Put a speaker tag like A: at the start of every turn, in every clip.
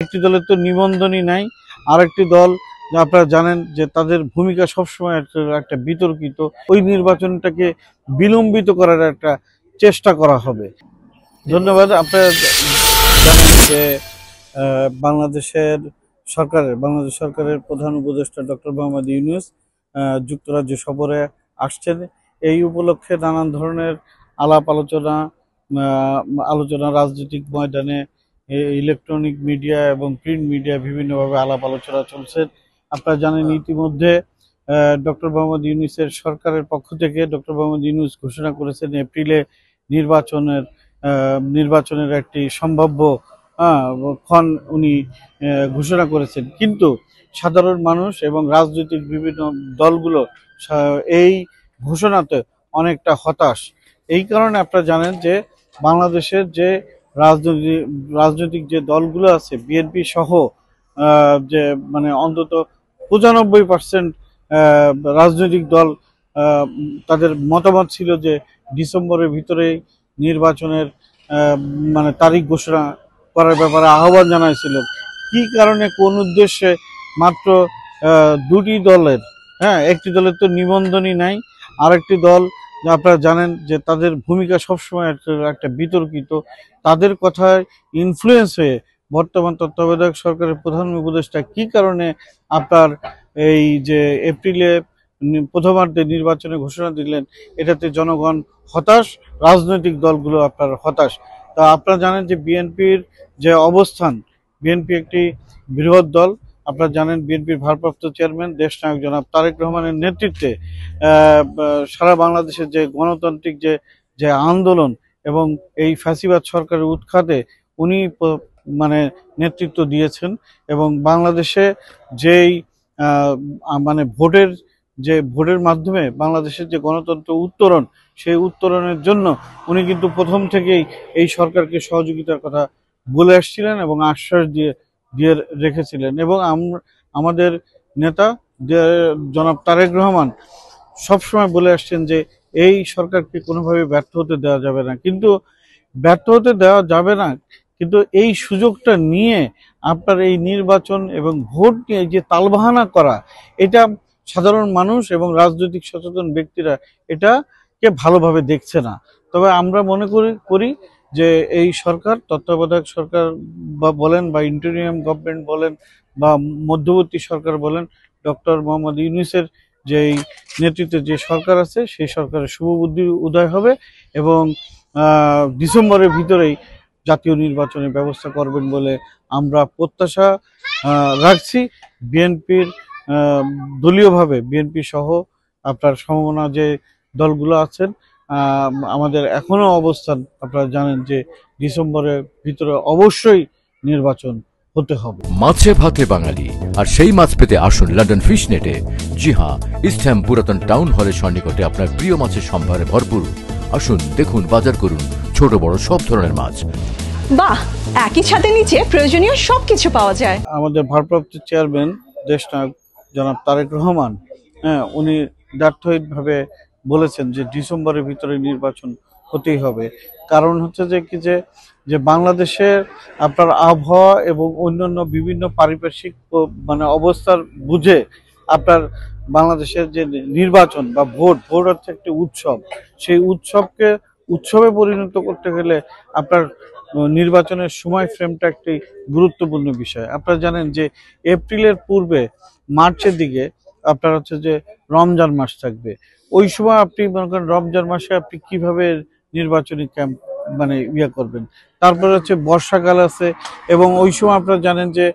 A: একটি দলের তো নিবন্ধনই নাই, আরেকটি দল আপনারা জানেন যে তাদের ভূমিকা সবসময় একটা বিতর্কিত। ওই নির্বাচনটাকে বিলম্বিত করার একটা চেষ্টা করা হবে। ধন্যবাদ। আপনারা জানেন যে বাংলাদেশ সরকারের প্রধান উপদেষ্টা ডক্টর মোহাম্মদ ইউনূস যুক্তরাজ্য সফরে আসছেন। এই উপলক্ষে নানান ধরনের আলোচনা রাজনৈতিক ময়দানে, ইলেকট্রনিক মিডিয়া এবং প্রিন্ট মিডিয়া বিভিন্নভাবে আলাপ আলোচনা চলছে। আপনারা জানেন ইতিমধ্যে ডক্টর মোহাম্মদ ইউনূসের সরকারের পক্ষ থেকে ডক্টর মোহাম্মদ ইউনূস ঘোষণা করেছেন এপ্রিলে নির্বাচনের একটি সম্ভাব্য ক্ষণ উনি ঘোষণা করেছেন। কিন্তু সাধারণ মানুষ এবং রাজনৈতিক বিভিন্ন দলগুলো এই ঘোষণাতে অনেকটা হতাশ। এই কারণে আপনারা জানেন যে বাংলাদেশের যে রাজনৈতিক যে দলগুলো আছে, বিএনপি সহ যে মানে অন্তত 95% রাজনৈতিক দল তাদের মতামত ছিল যে ডিসেম্বরের ভিতরেই নির্বাচনের মানে তারিখ ঘোষণা করার ব্যাপারে আহ্বান জানাইছিল। কি কারণে, কোন উদ্দেশ্যে মাত্র দুটি দলের, একটি দলের তো নিবন্ধনই নাই, আরেকটি দল আপনারা জানেন যে তাদের ভূমিকা সবসময় একটা বিতর্কিত। তাদের কথায় ইনফ্লুয়েন্স হয়ে বর্তমান তত্ত্বাবধায়ক সরকারের প্রধান উপদেষ্টা কি কারণে আপনার এই যে এপ্রিলে প্রথমার্ধে নির্বাচনে ঘোষণা দিলেন, এটাতে জনগণ হতাশ, রাজনৈতিক দলগুলো আপনার হতাশ। তা আপনারা জানেন যে বিএনপির যে অবস্থান, বিএনপি একটি বৃহৎ দল। আপনারা জানেন বিএনপির ভারপ্রাপ্ত চেয়ারম্যান দেশনায়ক জনাব তারেক রহমানের নেতৃত্বে সারা বাংলাদেশের যে গণতান্ত্রিক যে আন্দোলন এবং এই ফ্যাসিবাদ সরকারের উৎখাতে উনি মানে নেতৃত্ব দিয়েছেন। এবং বাংলাদেশে যেই মানে ভোটের মাধ্যমে বাংলাদেশের যে গণতন্ত্র উত্তরণ, সেই উত্তরণের জন্য উনি কিন্তু প্রথম থেকেই এই সরকারকে সহযোগিতার কথা বলে আসছিলেন এবং আশ্বাস দিয়ে রেখেছিলেন। এবং আমাদের নেতা জনাব তারেক রহমান সবসময় বলে আসছেন যে এই সরকারকে কোনোভাবে ব্যর্থ হতে দেওয়া যাবে না। কিন্তু ব্যর্থ হতে দেওয়া যাবে না, কিন্তু এই সুযোগটা নিয়ে আপনার এই নির্বাচন এবং ভোট নিয়ে যে তালবাহানা করা, এটা সাধারণ মানুষ এবং রাজনৈতিক সচেতন ব্যক্তিরা এটাকে ভালোভাবে দেখছে না। তবে আমরা মনে করি যে এই সরকার, তত্ত্বাবধায়ক সরকার বলেন বা ইন্টারিম গভর্নমেন্ট বলেন বা মধ্যবর্তী সরকার বলেন, ডক্টর মোহাম্মদ ইউনূসের যেই নেতৃত্বে যে সরকার আছে, সেই সরকারের শুভবুদ্ধির উদয় হবে এবং ডিসেম্বরের ভিতরেই জাতীয় নির্বাচনের ব্যবস্থা করবেন বলে আমরা প্রত্যাশা রাখছি। বিএনপির দলীয়ভাবে, বিএনপি সহ আপনার সমমনা যে দলগুলো আছেন, আমাদের এখনো অবস্থান আপনারা জানেন যে ডিসেম্বরের ভিতরে অবশ্যই নির্বাচন হতে হবে।
B: মাছে ভাতে বাঙালি, আর সেই মাছ পেতে আসুন লন্ডন ফিশ নেটে। জি হ্যাঁ, ইস্টহ্যাম পুরাতন টাউন হলের সন্নিকটে আপনার প্রিয় মাছের সম্ভারে ভরপুর। আসুন, দেখুন, বাজার করুন ছোট বড় সব ধরনের মাছ।
C: বাহ, একই ছাদের নিচে প্রয়োজনীয় সবকিছু পাওয়া যায়।
A: আমাদের ভারপ্রাপ্ত চেয়ারম্যান দেশনায়ক জনাব তারেক রহমান উনি ব্যর্থহীনভাবে বলেছেন যে ডিসেম্বরের ভিতরে নির্বাচন হতেই হবে। কারণ হচ্ছে যে বাংলাদেশের আপনার আবহাওয়া এবং অন্যান্য বিভিন্ন পারিপার্শ্বিক মানে অবস্থার বুঝে আপনার বাংলাদেশের যে নির্বাচন বা ভোট হচ্ছে একটি উৎসব। সেই উৎসবে পরিণত করতে গেলে আপনার নির্বাচনের সময় ফ্রেমটা একটি গুরুত্বপূর্ণ বিষয়। আপনারা জানেন যে এপ্রিলের পূর্বে মার্চের দিকে আপনার হচ্ছে যে রমজান মাস থাকবে। ওই সময় আপনি মনে করেন রমজান মাসে আপনি কিভাবে নির্বাচনী ক্যাম্প মানে করবেন। তারপরে হচ্ছে বর্ষাকাল আছে এবং ওই সময় আপনারা জানেন যে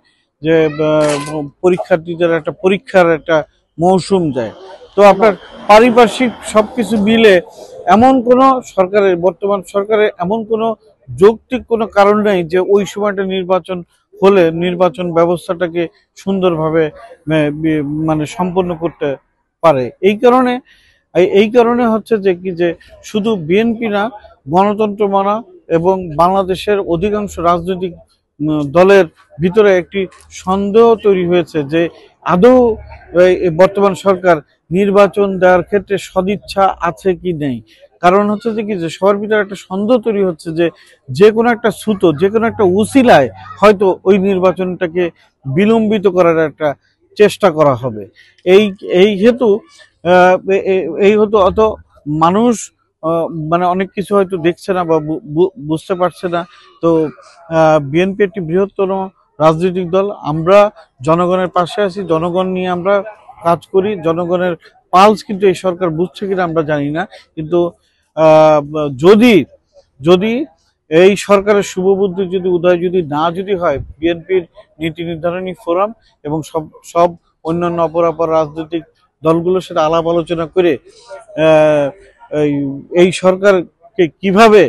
A: পরীক্ষার্থীদের পরীক্ষার একটা মৌসুম যায়। তো আপনার পারিপার্শ্বিক সবকিছু মিলে বর্তমান সরকারের এমন কোনো যৌক্তিক কোনো কারণ নেই যে ওই সময়টা নির্বাচন হলে নির্বাচন ব্যবস্থাটাকে সুন্দরভাবে মানে সম্পন্ন করতে পারে। এই কারণে হচ্ছে যে শুধু বিএনপি না, গণতন্ত্র মানা এবং বাংলাদেশের অধিকাংশ রাজনৈতিক দলের ভিতরে একটি সন্দেহ তৈরি হয়েছে যে আদৌ বর্তমান সরকার নির্বাচন দেওয়ার ক্ষেত্রে সদিচ্ছা আছে কি নেই। কারণ হচ্ছে যে কি, যে সবার ভিতরে একটা সন্দেহ তৈরি হচ্ছে যে যে কোনো একটা ছুতো, যে কোনো একটা উসিলায় হয়তো ওই নির্বাচনটাকে বিলম্বিত করার একটা চেষ্টা করা হবে। এই এই হেতু এই হতো অত মানুষ মানে অনেক কিছু হয়তো দেখছে না বা বুঝতে পারছে না। তো বিএনপি একটি বৃহত্তর রাজনৈতিক দল, আমরা জনগণের পাশে আছি, জনগণ নিয়ে আমরা কাজ করি। জনগণের পালস কিন্তু এই সরকার বুঝছে কিনা আমরা জানি না, কিন্তু যদি যদি এই সরকারের শুভবুদ্ধি যদি উদয় যদি হয়, বিএনপির নীতি নির্ধারণী ফোরাম এবং সব অন্যান্য অপরাপর রাজনৈতিক দলগুলোর সাথে আলাপ আলোচনা করে এই সরকারকে কিভাবে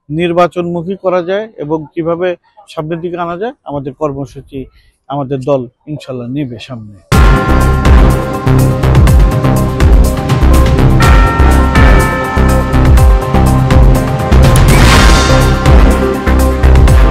A: নির্বাচনমুখী করা যায় এবং কিভাবে সামনের দিকে আনা যায়, আমাদের কর্মসূচি আমাদের দল ইনশাল্লাহ নেবে সামনে।